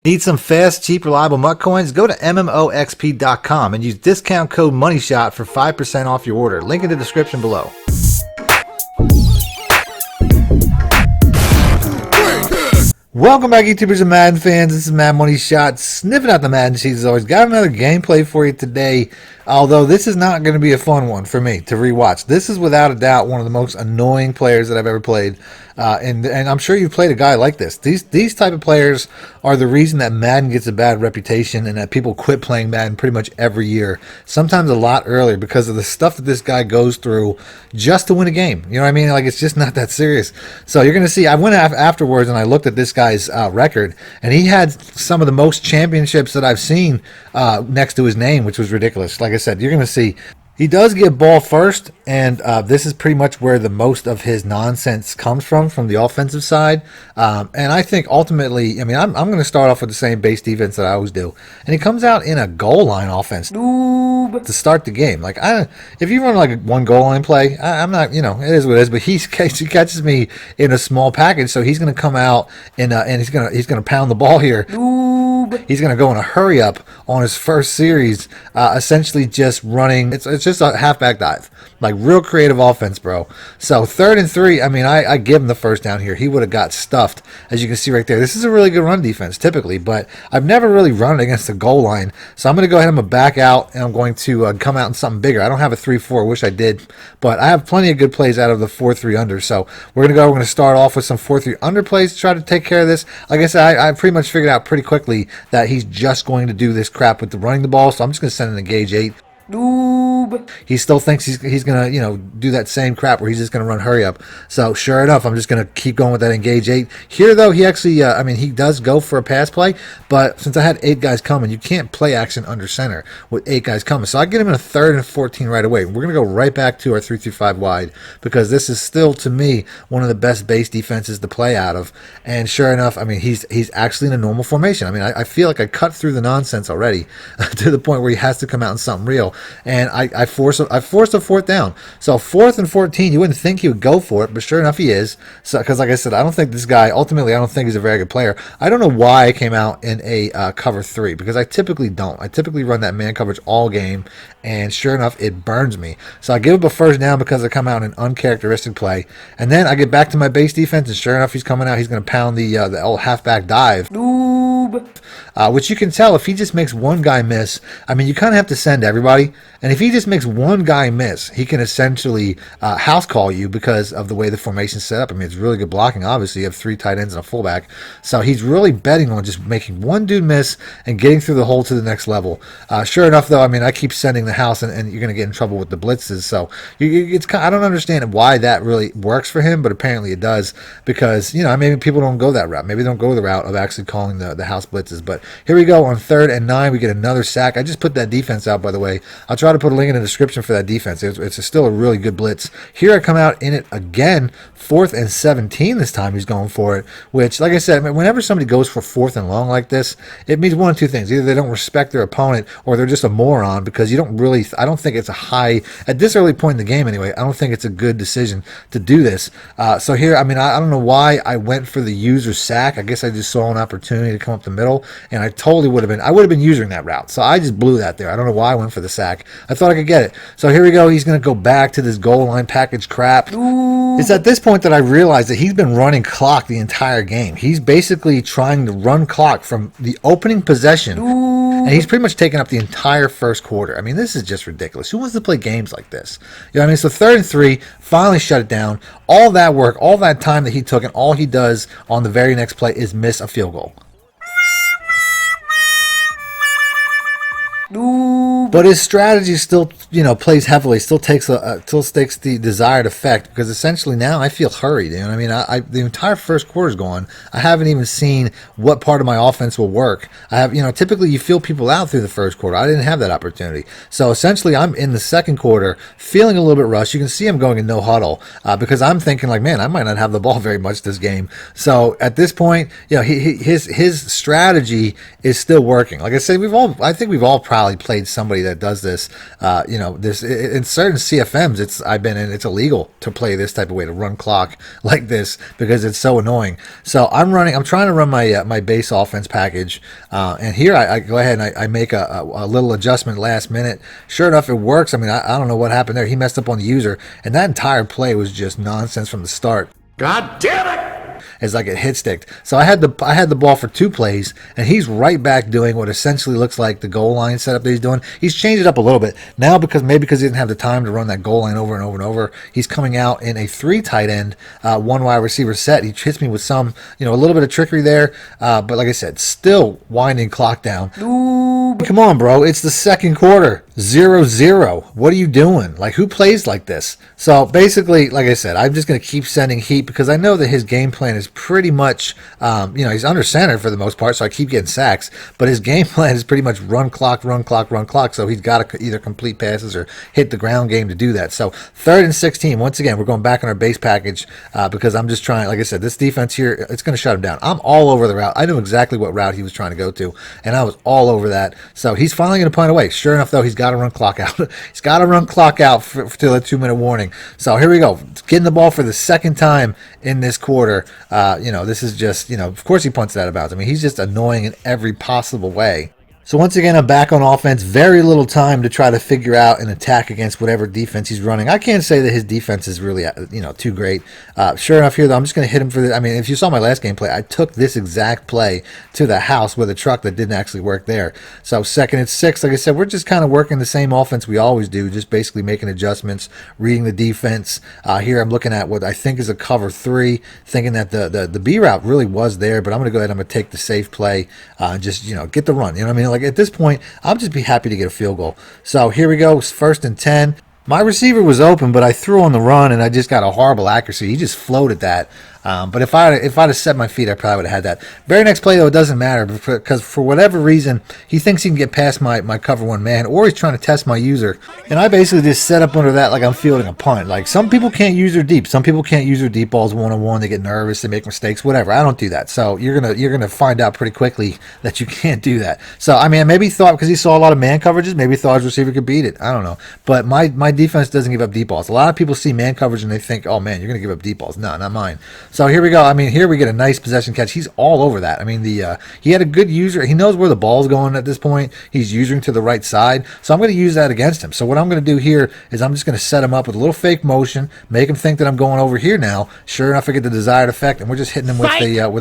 Need some fast, cheap, reliable MUT coins? Go to MMOXP.com and use discount code MONEYSHOT for 5% off your order. Link in the description below. Welcome back, YouTubers and Madden fans. This is Madden Money Shot, sniffing out the Madden cheese as always. Got another gameplay for you today, although this is not going to be a fun one for me to rewatch. This is without a doubt one of the most annoying players that I've ever played, and I'm sure you've played a guy like this. These type of players are the reason that Madden gets a bad reputation and that people quit playing Madden pretty much every year, sometimes a lot earlier, because of the stuff that this guy goes through just to win a game. You know what I mean? Like, it's just not that serious. So you're going to see, I went afterwards and I looked at this guy's record, and he had some of the most championships that I've seen next to his name, which was ridiculous. Like I said, you're going to see he does get ball first, and this is pretty much where the most of his nonsense comes from the offensive side. And I think ultimately, I mean, I'm going to start off with the same base defense that I always do. And he comes out in a goal line offense to start the game. Like, if you run like a one goal line play, I'm not, you know, it is what it is. But he catches me in a small package, so he's going to come out and he's going to pound the ball here. He's going to go in a hurry up on his first series, essentially just running. It's just a halfback dive, like real creative offense, bro. So 3rd and 3. I mean, I give him the first down here. He would have got stuffed, as you can see right there. This is a really good run defense typically, but I've never really run it against the goal line. So I'm going to go ahead and I'm going to back out, and I'm going to come out in something bigger. I don't have a 3-4. Wish I did, but I have plenty of good plays out of the 4-3 under. So we're going to start off with some 4-3 under plays to try to take care of this. Like I said, I pretty much figured out pretty quickly that he's just going to do this crap with the running the ball. So I'm just going to send in a gauge 8. He still thinks he's gonna, you know, do that same crap where he's just gonna run hurry up. So sure enough, I'm just gonna keep going with that engage 8 here. Though he actually, I mean, he does go for a pass play, but since I had 8 guys coming, you can't play action under center with 8 guys coming. So I get him in a 3rd and 14 right away. We're gonna go right back to our 3-5 wide, because this is still, to me, one of the best base defenses to play out of. And sure enough, I mean, he's actually in a normal formation. I mean, I feel like I cut through the nonsense already to the point where he has to come out in something real. And I forced a 4th down. So 4th and 14, you wouldn't think he would go for it, but sure enough he is. So, because like I said, I don't think this guy, ultimately I don't think he's a very good player. I don't know why I came out in a cover 3, because I typically don't. I typically run that man coverage all game, and sure enough it burns me. So I give up a 1st down because I come out in an uncharacteristic play, and then I get back to my base defense, and sure enough he's coming out. He's going to pound the old halfback dive. Which you can tell if he just makes one guy miss. I mean, you kind of have to send everybody, and if he just makes one guy miss, he can essentially house call you because of the way the formation's set up. I mean, it's really good blocking. Obviously, you have 3 tight ends and a fullback, so he's really betting on just making one dude miss and getting through the hole to the next level. Sure enough, though, I mean, I keep sending the house, and you're going to get in trouble with the blitzes. So I don't understand why that really works for him, but apparently it does, because, you know, maybe people don't go that route. Maybe they don't go the route of actually calling the house blitzes. But here we go on 3rd and 9. We get another sack. I just put that defense out, by the way. I'll try to put a link in the description for that defense. It's still a really good blitz. Here I come out in it again, 4th and 17 this time. He's going for it, which, like I said, whenever somebody goes for 4th and long like this, it means one of two things. Either they don't respect their opponent, or they're just a moron, because you don't really, I don't think it's a high, at this early point in the game anyway, I don't think it's a good decision to do this. So here, I mean, I don't know why I went for the user sack. I guess I just saw an opportunity to come up the middle, and I totally would have been using that route. So I just blew that there. I don't know why I went for the sack. I thought I could get it. So here we go. He's going to go back to this goal line package crap. It's at this point that I realized that he's been running clock the entire game. He's basically trying to run clock from the opening possession, and he's pretty much taken up the entire 1st quarter. I mean, this is just ridiculous. Who wants to play games like this? You know what I mean? So 3rd and 3, finally shut it down. All that work, all that time that he took, and all he does on the very next play is miss a field goal. But his strategy still, you know, plays heavily. Still takes the desired effect, because essentially now I feel hurried. You know what I mean? The entire 1st quarter's gone. I haven't even seen what part of my offense will work. I have, you know, typically you feel people out through the 1st quarter. I didn't have that opportunity. So essentially, I'm in the 2nd quarter feeling a little bit rushed. You can see I'm going in no huddle because I'm thinking like, man, I might not have the ball very much this game. So at this point, you know, his strategy is still working. Like I said, I think we've all probably while he played somebody that does this. You know, this in certain CFMs, it's illegal to play this type of way, to run clock like this, because it's so annoying. So I'm trying to run my base offense package, and here I go ahead and I make a little adjustment last minute. Sure enough, it works. I mean, I don't know what happened there. He messed up on the user, and that entire play was just nonsense from the start. God damn it! As I get hit sticked. So I had the ball for 2 plays, and he's right back doing what essentially looks like the goal line setup that he's doing. He's changed it up a little bit now, because he didn't have the time to run that goal line over and over and over. He's coming out in a 3 tight end, 1 wide receiver set. He hits me with some, a little bit of trickery there, but like I said, still winding clock down. Ooh, come on, bro! It's the second quarter, 0-0. What are you doing? Like, who plays like this? So basically, like I said, I'm just going to keep sending heat, because I know that his game plan is pretty much, he's under center for the most part, so I keep getting sacks, but his game plan is pretty much run clock, run clock, run clock, so he's got to either complete passes or hit the ground game to do that. So 3rd and 16, once again, we're going back on our base package, because I'm just trying, like I said, this defense here, it's going to shut him down. I'm all over the route. I knew exactly what route he was trying to go to, and I was all over that. So he's finally going to punt away. Sure enough, though, he's got to run clock out. He's got to run clock out for the 2-minute warning. So here we go. Getting the ball for the second time in this quarter. This is just, of course he punts that about. I mean, he's just annoying in every possible way. So once again, I'm back on offense. Very little time to try to figure out an attack against whatever defense he's running. I can't say that his defense is really, too great. Sure enough here, though, I'm just going to hit him for the... I mean, if you saw my last gameplay, I took this exact play to the house with a truck that didn't actually work there. So 2nd and 6, like I said, we're just kind of working the same offense we always do, just basically making adjustments, reading the defense. Here I'm looking at what I think is a cover 3, thinking that the B route really was there, but I'm going to go ahead and I'm going to take the safe play and just, get the run. You know what I mean? Like, at this point, I'll just be happy to get a field goal. So here we go, 1st and 10. My receiver was open, but I threw on the run, and I just got a horrible accuracy. He just floated that. But if I'd have set my feet, I probably would have had that. Very next play, though, it doesn't matter, because for whatever reason, he thinks he can get past my cover 1 man, or he's trying to test my user. And I basically just set up under that like I'm fielding a punt. Like, some people can't use their deep. Some people can't use their deep balls one-on-one. They get nervous. They make mistakes, whatever. I don't do that. So you're gonna find out pretty quickly that you can't do that. So, I mean, maybe he thought, because he saw a lot of man coverages, maybe he thought his receiver could beat it. I don't know. But my defense doesn't give up deep balls. A lot of people see man coverage and they think, oh, man, you're going to give up deep balls. No, not mine. So here we go. I mean, here we get a nice possession catch. He's all over that. I mean, he had a good user. He knows where the ball's going at this point. He's using to the right side. So I'm going to use that against him. So what I'm going to do here is I'm just going to set him up with a little fake motion, make him think that I'm going over here now. Sure enough, I get the desired effect, and we're just hitting him with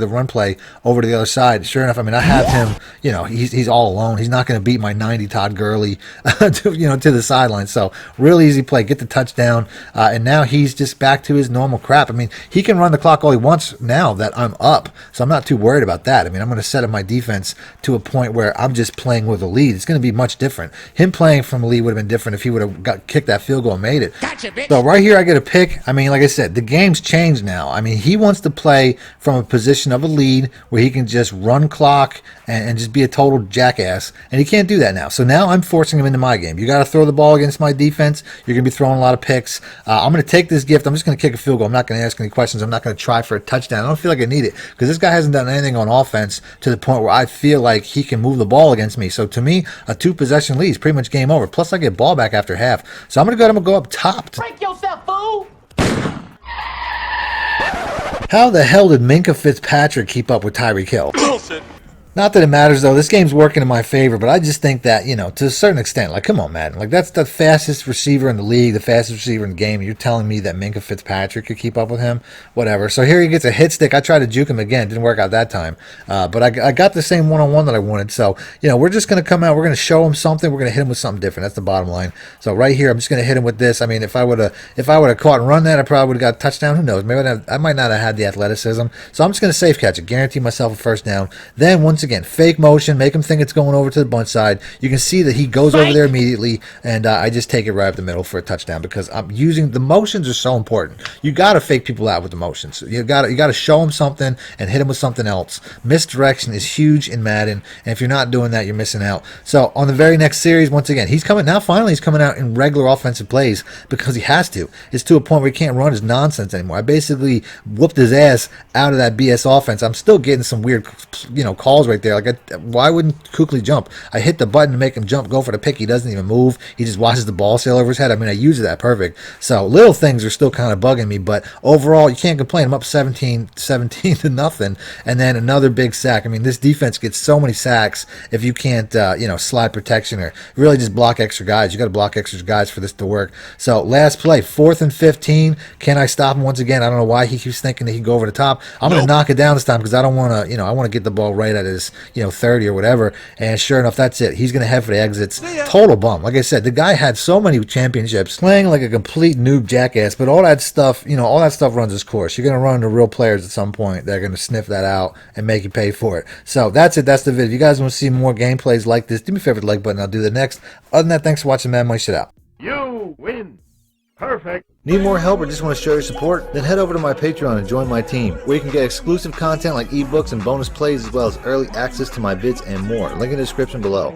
a run play over to the other side. Sure enough, I mean, I have him, he's all alone. He's not going to beat my 90 Todd Gurley to the sideline. So real easy play. Get the touchdown, and now he's just back to his normal crap. I mean, he can run the clock all he wants now that I'm up, so I'm not too worried about that. I mean, I'm going to set up my defense to a point where I'm just playing with a lead. It's going to be much different. Him playing from a lead would have been different if he would have kicked that field goal and made it. Gotcha, bitch. So right here I get a pick. I mean, like I said, the game's changed now. I mean, he wants to play from a position of a lead where he can just run clock and just be a total jackass, and he can't do that now. So now I'm forcing him into my game. You got to throw the ball against my defense. You're going to be throwing a lot of picks. I'm going to take this gift. I'm just going to kick a field goal. I'm not going to ask any questions. I'm not going to try for a touchdown. I don't feel like I need it, because this guy hasn't done anything on offense to the point where I feel like he can move the ball against me. So to me, a 2-possession lead is pretty much game over. Plus I get ball back after half. So I'm going to go up top. Break yourself, fool! How the hell did Minkah Fitzpatrick keep up with Tyreek Hill? Bullshit. Not that it matters, though. This game's working in my favor, but I just think that, to a certain extent, like, come on, Madden. Like, that's the fastest receiver in the league, the fastest receiver in the game. You're telling me that Minkah Fitzpatrick could keep up with him? Whatever. So here he gets a hit stick. I tried to juke him again. Didn't work out that time. But I got the same one-on-one that I wanted. So, we're just going to come out. We're going to show him something. We're going to hit him with something different. That's the bottom line. So right here, I'm just going to hit him with this. I mean, if I would have caught and run that, I probably would have got a touchdown. Who knows? Maybe I might not have had the athleticism. So I'm just going to safe catch it. Guarantee myself a first down. Then, once again, fake motion. Make him think it's going over to the bunch side. You can see that he goes over there immediately, and I just take it right up the middle for a touchdown, because I'm using the motions are so important. You got to fake people out with the motions. You got to show them something and hit them with something else. Misdirection is huge in Madden, and if you're not doing that, you're missing out. So on the very next series, once again, he's coming out in regular offensive plays, because he has to. It's to a point where he can't run his nonsense anymore. I basically whooped his ass out of that BS offense. I'm still getting some weird, calls right right there. Like, why wouldn't Kuechly jump? I hit the button to make him jump, go for the pick. He doesn't even move. He just watches the ball sail over his head. I mean, I used that perfect. So little things are still kind of bugging me, but overall, you can't complain. I'm up 17 to nothing, and then another big sack. I mean, this defense gets so many sacks if you can't, slide protection or really just block extra guys. You got to block extra guys for this to work. So last play, 4th and 15. Can I stop him once again? I don't know why he keeps thinking that he can go over the top. I'm going to knock it down this time because I don't want to, I want to get the ball right at his, 30 or whatever. And sure enough, that's it. He's going to head for the exits. Total bum. Like I said, the guy had so many championships, playing like a complete noob jackass, but all that stuff, all that stuff runs its course. You're going to run into real players at some point that are going to sniff that out and make you pay for it. So that's it. That's the video. If you guys want to see more gameplays like this, do me a favor, like button. I'll do the next. Other than that, thanks for watching Mad Money Shit Out. You win. Perfect. Need more help or just want to show your support? Then head over to my Patreon and join my team, where you can get exclusive content like ebooks and bonus plays, as well as early access to my vids and more. Link in the description below.